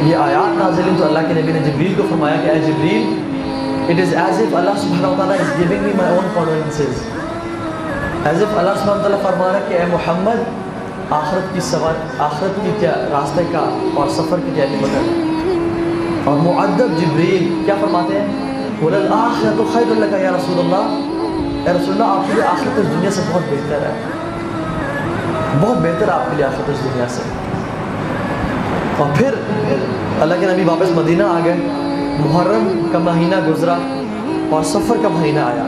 یہ آیات نازل ہوئی تو اللہ کے نبی نے جبریل کو فرمایا کہ اے جبریل it is as if Allah subhanahu wa ta'ala is giving me my own condolences, as if Allah subhanahu wa ta'ala فرما رہا ہے کہ اے محمد آخرت کی کیا راستے کا اور سفر کی تیاری بتا. اور مؤدب جبریل کیا فرماتے ہیں وَلَلْآخِرَةُ خَيْرٌ لَكَ یا رسول اللہ، اے رسول اللہ آپ کے لیے آخرت اس دنیا سے بہت بہتر ہے، بہت بہتر ہے آپ کے لیے آخرت اس دنیا سے. اور پھر اللہ کے نبی واپس مدینہ آ گئے، محرم کا مہینہ گزرا اور سفر کا مہینہ آیا.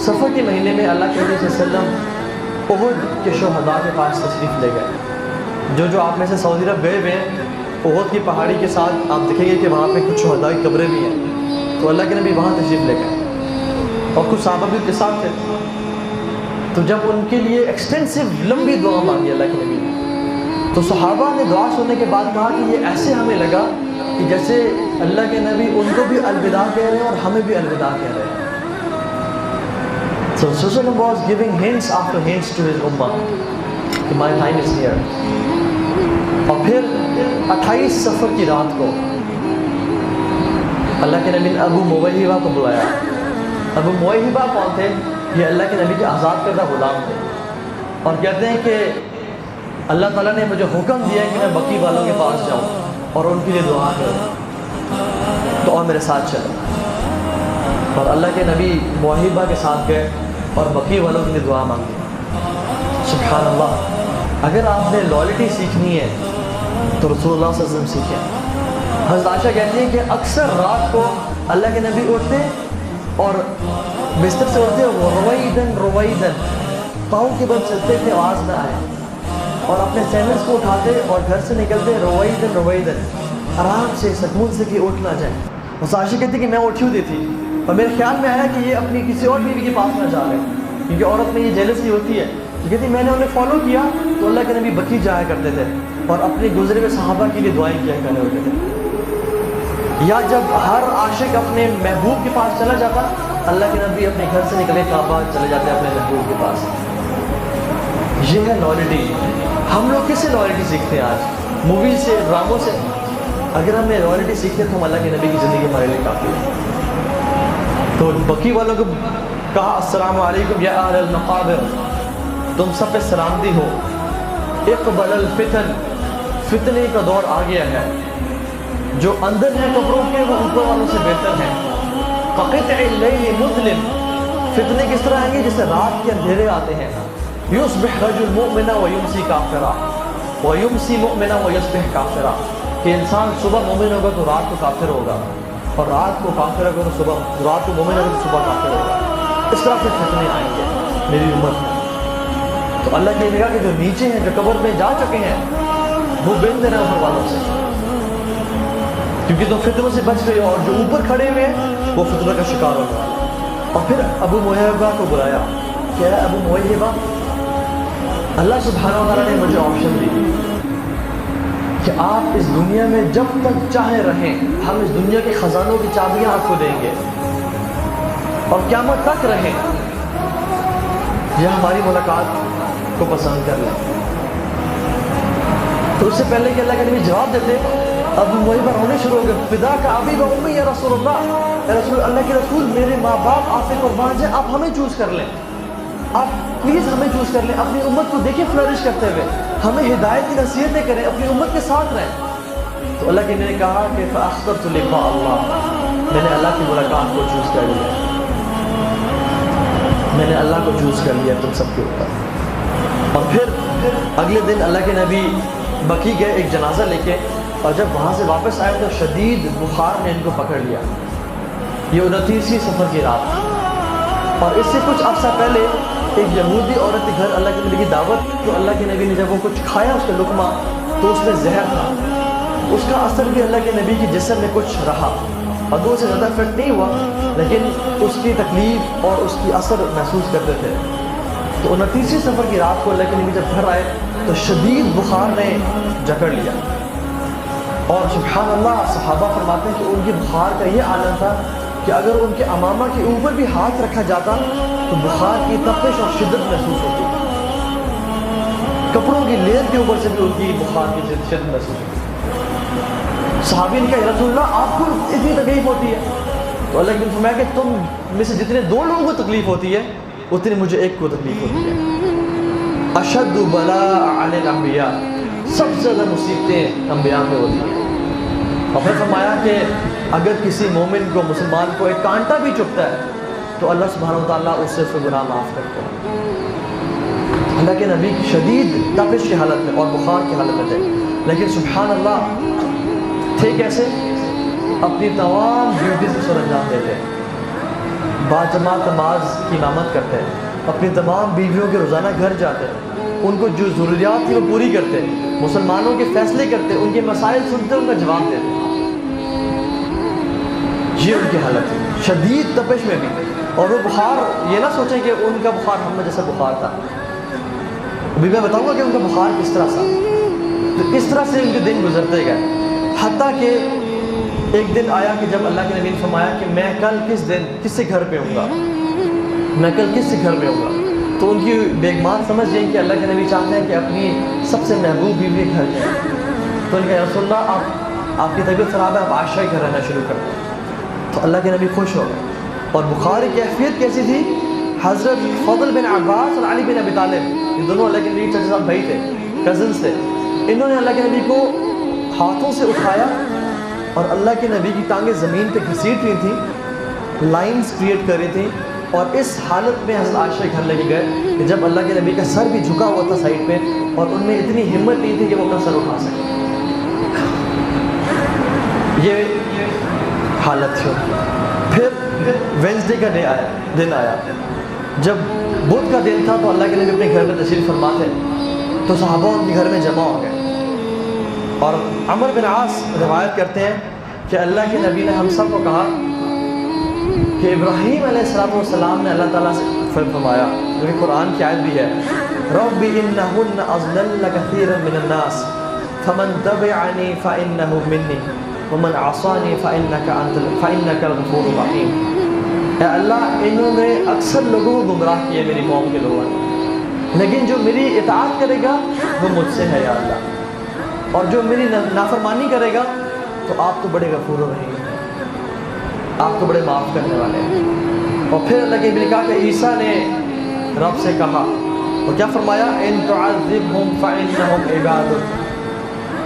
سفر کے مہینے میں اللہ کے نبی صلی اللہ علیہ وسلم احد کے شہداء کے پاس تشریف لے گئے. جو آپ میں سے سعودی عرب گئے ہوئے ہیں، احد کی پہاڑی کے ساتھ آپ دیکھیں گے کہ وہاں پہ کچھ شہداء کی قبریں بھی ہیں. تو اللہ کے نبی وہاں تشریف لے گئے اور کچھ صحابہ بھی ان کے ساتھ تھے. تو جب ان کے لیے ایکسٹینسو لمبی دعا مانگی اللہ کے نبی نے، تو صحابہ نے دعا سننے کے بعد کہا کہ یہ ایسے ہمیں لگا کہ جیسے اللہ کے نبی ان کو بھی الوداع کہہ رہے ہیں اور ہمیں بھی الوداع کہہ رہے ہیں. So Rasulullah was giving hints after hints to his ummah کہ my time is near. اور پھر 28 سفر کی رات کو اللہ کے نبی نے ابو مویہبہ کو بلایا. ابو مویہبہ کون تھے؟ یہ اللہ کے نبی کے آزاد کردہ غلام تھے اور کہتے ہیں کہ اللہ تعالیٰ نے مجھے حکم دیا ہے کہ میں بقی والوں کے پاس جاؤں اور ان کے لیے دعا کروں، تو اور میرے ساتھ چلو. اور اللہ کے نبی موہبہ کے ساتھ گئے اور بقی والوں کے لیے دعا مانگی. سبحان اللہ. اگر آپ نے لائلٹی سیکھنی ہے تو رسول اللہ صلی اللہ علیہ وسلم سیکھیں. حضرت عائشہ کہتی ہیں کہ اکثر رات کو اللہ کے نبی اٹھتے اور بستر سے اٹھتے رویدن پاؤں کے بل چلتے تھے آواز نہ آئے، اور اپنے سینڈلز کو اٹھاتے اور گھر سے نکلتے رویدن آرام سے سکون سے کہ اٹھ نہ جائے. حضرت عائشہ کہتی کہ میں اٹھی ہوتی تھی اور میرے خیال میں آیا کہ یہ اپنی کسی اور بیوی کے پاس نہ جا رہے، کیونکہ عورت میں یہ جیلسی ہوتی ہے. کہتی میں نے انہیں فالو کیا تو اللہ کے نبی بقی جایا کرتے تھے اور اپنے گزرے ہوئے صحابہ کے لیے دعائیں کیا کرنے ہوتے تھے. یا جب ہر عاشق اپنے محبوب کے پاس چلا جاتا، اللہ کے نبی اپنے گھر سے نکلے کعبہ چلے جاتے اپنے محبوب کے پاس. یہ ہے لائلٹی. ہم لوگ کس سے لائلٹی سیکھتے ہیں آج؟ موویز سے، ڈراموں سے. اگر ہم نے لائلٹی سیکھتے تو ہم اللہ کے نبی کی زندگی ہمارے لیے کافی ہے. تو بقی والوں کو کہا السلام علیکم یا اہل المقابر، تم سب پہ سلامتی ہو. اقبل الفتن، فتنے کا دور آ گیا ہے. جو اندر ہے قبروں کے وہ اوپر والوں سے بہتر ہیں. قطع اللیل مظلم، فتنے کس طرح آئیں گے جیسے رات کے اندھیرے آتے ہیں. یصبح رجل مؤمنا ویمسی کافرا ویمسی مؤمنا ویصبح کافرا، کہ انسان صبح مومن ہوگا تو رات کو کافر ہوگا، اور رات کو کافر ہوگا تو صبح، رات کو مومن ہوگا تو صبح کافر ہوگا. اس طرح سے فتنے آئیں گے میری امت میں. تو اللہ کی نگاہ کے جو نیچے ہیں، جو قبر میں جا چکے ہیں، وہ بہتر ہیں اوپر والوں سے، کیونکہ تم فتنوں سے بچ گئے. اور جو اوپر کھڑے ہوئے ہیں وہ فتنوں کا شکار ہوگا. اور پھر ابو موہبہ کو بلایا کہ ابو موہبہ، اللہ سبحانہ و تعالیٰ نے مجھے آپشن دی کہ آپ اس دنیا میں جب تک چاہے رہیں، ہم اس دنیا کے خزانوں کی چابیاں آپ کو دیں گے اور قیامت تک رہیں، یا ہماری ملاقات کو پسند کر لیں. تو اس سے پہلے کہ اللہ کے نبی جواب دیتے، ابو موہبہ رونے شروع ہو گئے. فدا کا ابی و امی یا رسول اللہ، اے رسول اللہ کے رسول، میرے ماں باپ آپ سے قربان جائیں، آپ ہمیں چوز کر لیں، آپ پلیز ہمیں چوز کر لیں. اپنی امت کو دیکھیں فلرش کرتے ہوئے، ہمیں ہدایت کی نصیحتیں کریں، اپنی امت کے ساتھ رہیں. تو اللہ کے نبی نے کہا کہ فاخترت لقاء اللہ، میں نے اللہ کی ملاقات کو چوز کر لیا، میں نے اللہ کو چوز کر لیا تم سب کے اوپر. اور پھر اگلے دن اللہ کے نبی بقی گئے ایک جنازہ لے کے، اور جب وہاں سے واپس آئے تو شدید بخار نے ان کو پکڑ لیا. یہ 29ویں سفر کی رات تھی. اور اس سے کچھ عرصہ پہلے ایک یہودی عورت کے گھر اللہ کے نبی کی دعوت، تو اللہ کے نبی نے جب وہ کچھ کھایا اس کا لقمہ، تو اس میں زہر تھا. اس کا اثر بھی اللہ کے نبی کے جسم میں کچھ رہا، اور دو سے زیادہ افیکٹ نہیں ہوا، لیکن اس کی تکلیف اور اس کی اثر محسوس کرتے تھے. تو 29ویں سفر کی رات کو اللہ کے نبی جب گھر آئے تو شدید بخار نے جکڑ لیا. اور سبحان اللہ، صحابہ فرماتے ہیں کہ ان کی بخار کا یہ عالم تھا کہ اگر ان کے امامہ کے اوپر بھی ہاتھ رکھا جاتا تو بخار کی تپش اور شدت محسوس ہوتی. کپڑوں کی لیئر کے اوپر سے بھی ان کی بخار کی شدت محسوس ہوتی. صحابی نے کہا یا رسول اللہ آپ کو اتنی تکلیف ہوتی ہے؟ تو اللہ کے نبی نے فرمایا کہ تم میں سے جتنے 2 لوگوں کو تکلیف ہوتی ہے اتنی مجھے 1 کو تکلیف ہوتی ہے۔ اشد بلاء علی الانبیاء، سب سے زیادہ مصیبتیں انبیاء میں ہوتی ہیں۔ اور پھر فرمایا کہ اگر کسی مومن کو، مسلمان کو ایک کانٹا بھی چبھتا ہے تو اللہ سبحانہ وتعالیٰ اس سے گناہ معاف کرتا ہے۔ اللہ کے نبی شدید تپش کی حالت میں اور بخار کی حالت میں تھے، لیکن سبحان اللہ تھے کیسے؟ اپنی تمام ڈیوٹیز کو سر انجام دیتے، باجماعت نماز کی امامت کرتے، اپنی تمام بیویوں کے روزانہ گھر جاتے، ان کو جو ضروریات تھی وہ پوری کرتے، مسلمانوں کے فیصلے کرتے، ان کے مسائل سنتے، ان کا جواب دیتے۔ یہ ان کی حالت تھی شدید تپش میں بھی۔ اور وہ بخار، یہ نہ سوچیں کہ ان کا بخار ہم جیسا بخار تھا، ابھی میں بتاؤں گا کہ ان کا بخار کس طرح تھا۔ تو اس طرح سے ان کے دن گزرتے گئے، حتیٰ کہ ایک دن آیا کہ جب اللہ کے نبی نے فرمایا کہ میں کل کس سے گھر پہ ہوں گا، میں کل کس سے گھر پہ ہوں گا۔ تو ان کی بیگمان سمجھ گئیں کہ اللہ کے نبی چاہتے ہیں کہ اپنی سب سے محبوب بیوی کے گھر جائیں۔ تو ان کا یا رسول اللہ آپ کی طبیعت خراب ہے، آپ عائشہ کے گھر رہنا شروع کر دیں۔ تو اللہ کے نبی خوش ہو گئے۔ اور بخار کی کیفیت کیسی تھی؟ حضرت فضل بن عباس اور علی بن ابی طالب، یہ دونوں اللہ کے نبی کے چچا صاحب بھائی تھے، کزنس تھے، انہوں نے اللہ کے نبی کو ہاتھوں سے اٹھایا اور اللہ کے نبی کی ٹانگیں زمین پہ گھسیٹ رہی تھیں، لائنز کریٹ کر رہی تھیں، اور اس حالت میں حضرت عائشہ کے گھر لے کے گئے کہ جب اللہ کے نبی کا سر بھی جھکا ہوا تھا سائڈ پہ، اور ان میں اتنی ہمت نہیں تھی کہ وہ اپنا سر اٹھا سکے۔ یہ حالت تھی۔ پھر وینسڈے کا دن آیا، جب بدھ کا دن تھا تو اللہ کے نبی اپنے گھر میں تشریف فرما تھے، تو صحابہ ان کے گھر میں جمع ہو گئے۔ اور عمر بن عاص روایت کرتے ہیں کہ اللہ کے نبی نے ہم سب کو کہا کہ ابراہیم علیہ السلام نے اللہ تعالیٰ سے فرمایا، جو کہ قرآن کی آیت بھی ہے، رب انہن اضللن کثیرا من الناس فمن تبعنی فانہ منی ومن عصانی فانک الغفور الرحیم۔ اے اللہ، انہوں نے اکثر لوگوں کو گمراہ کیا میری قوم کے لوگوں نے، لیکن جو میری اطاعت کرے گا وہ مجھ سے ہے یا اللہ، اور جو میری نافرمانی کرے گا تو آپ تو بڑے غفور الرحیم ہیں، آپ تو بڑے معاف کرنے والے ہیں۔ اور پھر اللہ کے نبی نے کہا کہ عیسیٰ نے رب سے کہا، اور کیا فرمایا؟ ان تعذبہم فانہم عبادک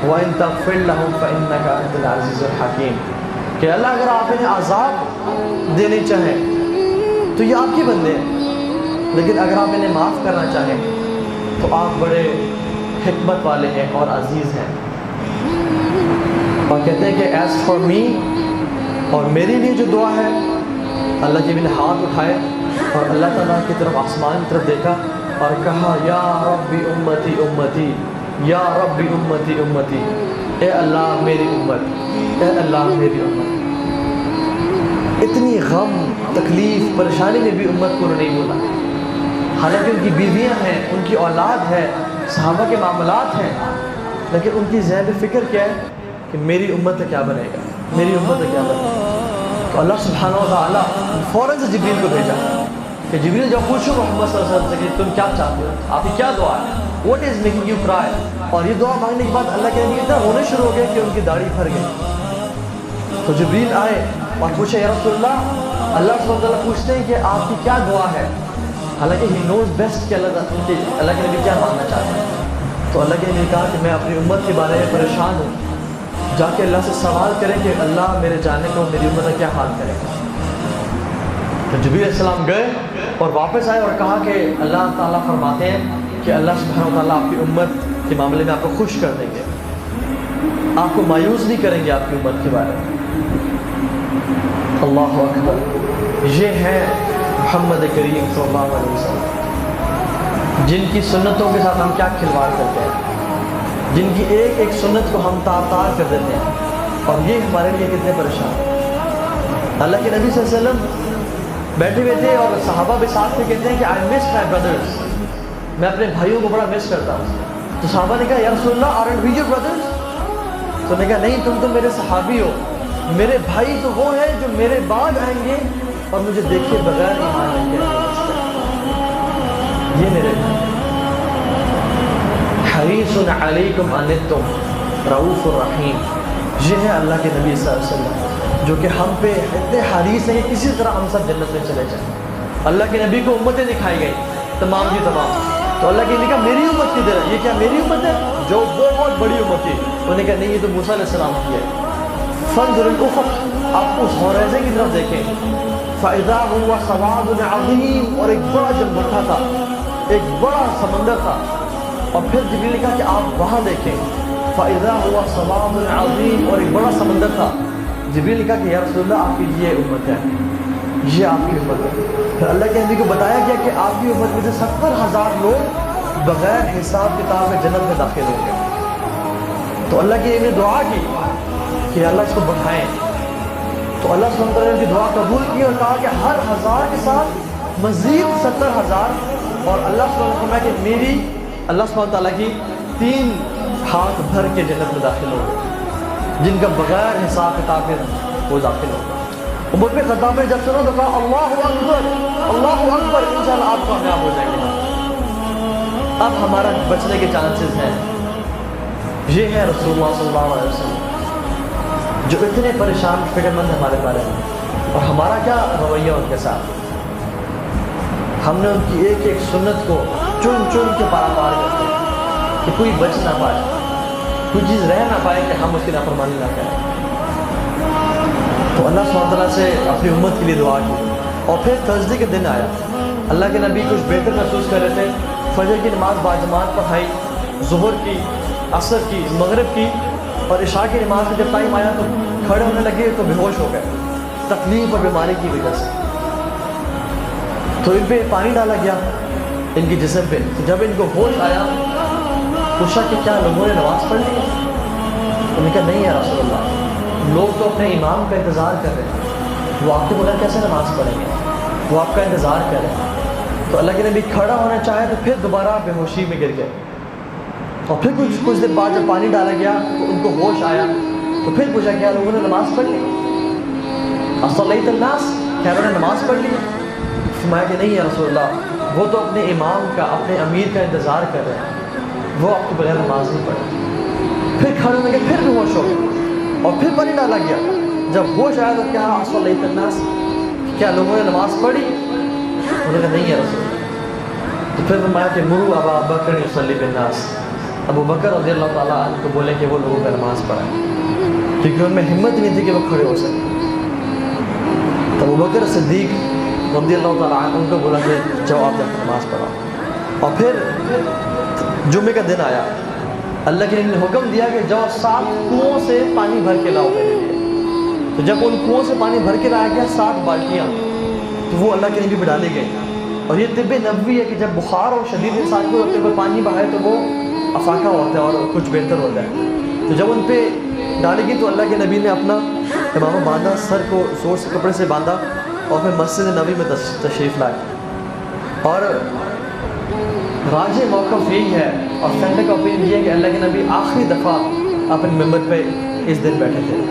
وَإِن تَغْفِرْ لَهُمْ فَإِنَّكَ أَنْتَ الْعَزِيزُ الْحَكِيمُ، کہ اللہ اگر آپ انہیں عذاب دینے چاہیں تو یہ آپ کے بندے ہیں، لیکن اگر آپ انہیں معاف کرنا چاہیں تو آپ بڑے حکمت والے ہیں اور عزیز ہیں۔ اور کہتے ہیں کہ ایز فار می، اور میرے لیے جو دعا ہے، اللہ کے بھی نے ہاتھ اٹھائے اور اللہ تعالیٰ کی طرف، آسمان کی طرف دیکھا اور کہا یا ربی امتی امتی، یا ربی امتی امتی، اے اللہ میری امت، اے اللہ میری امت۔ اتنی غم، تکلیف، پریشانی میں بھی امت کو نہیں بولا، حالانکہ ان کی بیویاں ہیں، ان کی اولاد ہے، صحابہ کے معاملات ہیں، لیکن ان کی ذہن میں فکر کیا ہے کہ میری امت کا کیا بنے گا، میری امت کا کیا بنے گا۔ تو اللہ سبحانہ و تعالیٰ فوراً سے جبریل کو بھیجا کہ جبریل جب پوچھو محمد صلی اللہ علیہ وسلم سے کہ تم کیا چاہتے ہو، آپ کی کیا دعا ہے، واٹ از میکنگ یو کرائی۔ اور یہ دعا مانگنے کے بعد اللہ کے نبی اتنا رونے شروع ہو گئے کہ ان کی داڑھی پھر گئی۔ تو جبریل آئے اور پوچھے یا رسول اللہ، اللہ سبحانہ وتعالیٰ پوچھتے ہیں کہ آپ کی کیا دعا ہے، حالانکہ ہی نوز بیسٹ کہ اللہ کے نبی کیا مانگنا چاہتے ہیں۔ تو اللہ کے نبی نے کہا کہ میں اپنی امت کے بارے میں پریشان ہوں، جا کے اللہ سے سوال کریں کہ اللہ میرے جانے کو میری امت کا کیا حال کرے گا۔ تو جبریل علیہ السلام گئے اور واپس آئے اور کہا کہ اللہ تعالیٰ فرماتے ہیں کہ اللہ سبحانہ و تعالیٰ آپ کی امت کے معاملے میں آپ کو خوش کر دیں گے، آپ کو مایوس نہیں کریں گے آپ کی امت کے بارے میں۔ اللہ اکبر، یہ ہے محمد کریم صلی اللہ علیہ وسلم، جن کی سنتوں کے ساتھ ہم کیا کھلواڑ کرتے ہیں، جن کی ایک ایک سنت کو ہم تار تار کر دیتے ہیں، اور یہ ہمارے لیے کتنے پریشان ہیں۔ اللہ کے نبی صلی اللہ علیہ وسلم بیٹھے ہوئے تھے اور صحابہ بھی ساتھ میں کہتے ہیں کہ آئی مس مائی بردرز، میں اپنے بھائیوں کو بڑا مس کرتا ہوں۔ تو صحابہ نے کہا یا رسول اللہ آرنٹ وی یور بردرز؟ تو نے کہا نہیں، تم تو میرے صحابی ہو، میرے بھائی تو وہ ہیں جو میرے بعد آئیں گے اور مجھے دیکھے بغیر ایمان لے کے آئیں گے۔ یہ میرے حریص علیکم عنتم رؤوف الرحیم، یہ ہے اللہ کے نبی صلی اللہ علیہ وسلم جو کہ ہم پہ اتنے حریص ہیں کہ کسی طرح ہم سب جنت میں چلے جائیں. اللہ کے نبی کو امتیں دکھائی گئی تمام کی تمام. تو اللہ کے نبی کہا میری امت کدھر ہے؟ یہ کیا میری امت ہے جو بہت بڑی امت تھی؟ انہوں نے کہا نہیں، یہ تو موسیٰ علیہ السلام کی ہے. فانظر الافق، آپ اس ہوریزے کی طرف دیکھیں. فاذا هو سواد عظیم، اور ایک بڑا جلبٹھا تھا، ایک بڑا سمندر تھا. اور پھر جبریل نے کہا کہ آپ وہاں دیکھیں. فاذا هو سواد عظیم، اور ایک بڑا سمندر تھا. جبریل نے کہا کہ یا رسول اللہ آپ کی یہ امت ہے، یہ آپ کی امت ہے. پھر اللہ کے نبی کو بتایا گیا کہ آپ کی امت میں سے 70,000 لوگ بغیر حساب کتاب میں جنت میں داخل ہوں گے. تو اللہ کی نے دعا کی کہ اللہ اس کو بڑھائیں. تو اللہ سبحانہ وتعالیٰ نے کی دعا قبول کی اور کہا کہ ہر 1000 کے ساتھ مزید 70,000. اور اللہ سبحانہ وتعالیٰ کہ میری اللہ سبحانہ وتعالیٰ کی 3 ہاتھ بھر کے جنت میں داخل ہوں گے جن کا بغیر حساب کتاب میں وہ داخل ہوگا. عمر بن خطاب نے جب سنا تو کہا اللہ اکبر، اللہ اکبر، انشاءاللہ آپ کامیاب ہو جائیں گے. اب ہمارا بچنے کے چانسز ہیں. یہ ہے رسول اللہ صلی اللہ علیہ وسلم جو اتنے پریشان فکر مند ہمارے بارے میں. اور ہمارا کیا رویہ ان کے ساتھ؟ ہم نے ان کی ایک ایک سنت کو چن چن کے پارا پار کرتے ہیں کہ کوئی بچ نہ پائے، کوئی چیز رہ نہ پائے کہ ہم اس کی نافرمانی نہ کریں. تو اللہ سبحانہ وتعالیٰ سے اپنی امت کے لیے دعا کی. اور پھر تھرسڈے کے دن آیا، اللہ کے نبی کچھ بہتر محسوس کر رہے تھے. فجر کی نماز باجماعت پڑھائی، ظہر کی، عصر کی، مغرب کی، اور عشاء کی نماز میں جب ٹائم آیا تو کھڑے ہونے لگے تو بے ہوش ہو گئے تکلیف اور بیماری کی وجہ سے. تو ان پہ پانی ڈالا گیا ان کی جسم پہ. جب ان کو ہوش آیا پوچھا کہ کیا لوگوں نے نماز پڑھ لی؟ انہوں نے کہا نہیں یا رسول اللہ، لوگ تو اپنے امام کا انتظار کر رہے ہیں، وہ آپ کے بغیر کیسے نماز پڑھیں گے؟ وہ آپ کا انتظار کر رہے ہیں. تو اللہ کے نبی کھڑا ہونا چاہے تو پھر دوبارہ بے ہوشی میں گر گئے. اور پھر کچھ دیر بعد جب پانی ڈالا گیا تو ان کو ہوش آیا تو پھر پوچھا کیا لوگوں نے نماز پڑھ لی؟ اصلیت الناس، کیا انہوں نے نماز پڑھ لی؟ فرمایا کہ نہیں یا رسول اللہ، وہ تو اپنے امام کا، اپنے امیر کا انتظار کر رہے ہیں، وہ آپ کے بغیر نماز نہیں پڑھے. پھر کھڑے ہونے کے پھر بھی ہوش ہو گئے اور پھر پانی ڈالا گیا. جب ہوش آیا تو کیا اصلیت الناس، کیا لوگوں نے نماز پڑھی؟ انہوں نے کہا نہیں یا رسول اللہ. تو پھر فرمایا کہ مروا ابا بکر یصلی بالناس، ابو بکر رضی اللہ تعالیٰ عنہ کو بولے کہ وہ لوگوں کا نماز پڑھائیں، کیونکہ ان میں ہمت نہیں تھی کہ وہ کھڑے ہو سکے. تو ابو بکر صدیق رضی اللہ تعالیٰ عنہ ان کو بولا کہ جاؤ آپ جا کے نماز پڑھاؤ. اور پھر جمعے کا دن آیا، اللہ کے نے حکم دیا کہ جاؤ 7 کنووں سے پانی بھر کے لاؤ میرے لیے. تو جب ان کنووں سے پانی بھر کے لایا گیا 7 بالٹیاں، تو وہ اللہ کے نبی پہ ڈالے گئے. اور یہ طب نبوی ہے کہ جب بخار اور شدید انسان کو ہوتے ہوئے پانی بہائے تو وہ افاقہ ہوتا ہے اور کچھ بہتر ہوتا ہے. تو جب ان پہ ڈالے گی تو اللہ کے نبی نے اپنا امامہ باندھا، سر کو زور سے کپڑے سے باندھا اور پھر مسجد نبوی میں تشریف لائے. اور راجح موقف یہی ہے اور سینٹر کا اوپینین یہ ہے کہ اللہ کے نبی آخری دفعہ اپنے ممبر پہ اس دن بیٹھے تھے،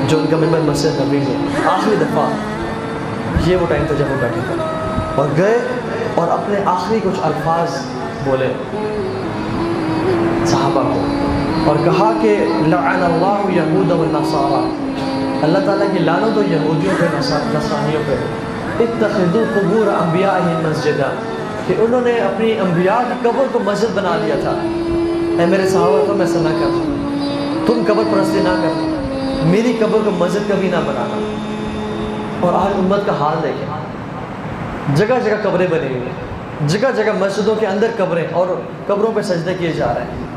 جو ان کا ممبر مسجد نبوی میں آخری دفعہ، یہ وہ ٹائم تھا جب وہ بیٹھے تھے. اور گئے اور اپنے آخری کچھ الفاظ بولے صحابہ کو اور کہا کہ لعن اللہ یہود والنصارى، اللہ تعالیٰ کی لعنت ہو یہودیوں پہ، نصرانیوں پہ. اتخذوا قبور انبیائہم مسجدا، کہ انہوں نے اپنی انبیاء کی قبر کو مسجد بنا لیا تھا. اے میرے صحابہ تم ایسا نہ کرنا، تم قبر پرستی نہ کرنا، میری قبر کو مسجد کبھی نہ بنانا. اور آج امت کا حال دیکھیں، جگہ جگہ قبریں بنی ہوئی ہیں، جگہ جگہ مسجدوں کے اندر قبریں اور قبروں پہ سجدے کیے جا رہے ہیں.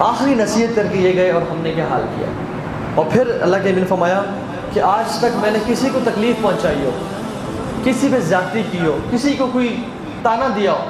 آخری نصیحت کر کے یہ گئے اور ہم نے کیا حال کیا. اور پھر اللہ کے نبی نے فرمایا کہ آج تک میں نے کسی کو تکلیف پہنچائی ہو، کسی پہ زیادتی کی ہو، کسی کو کوئی تانا دیا ہو،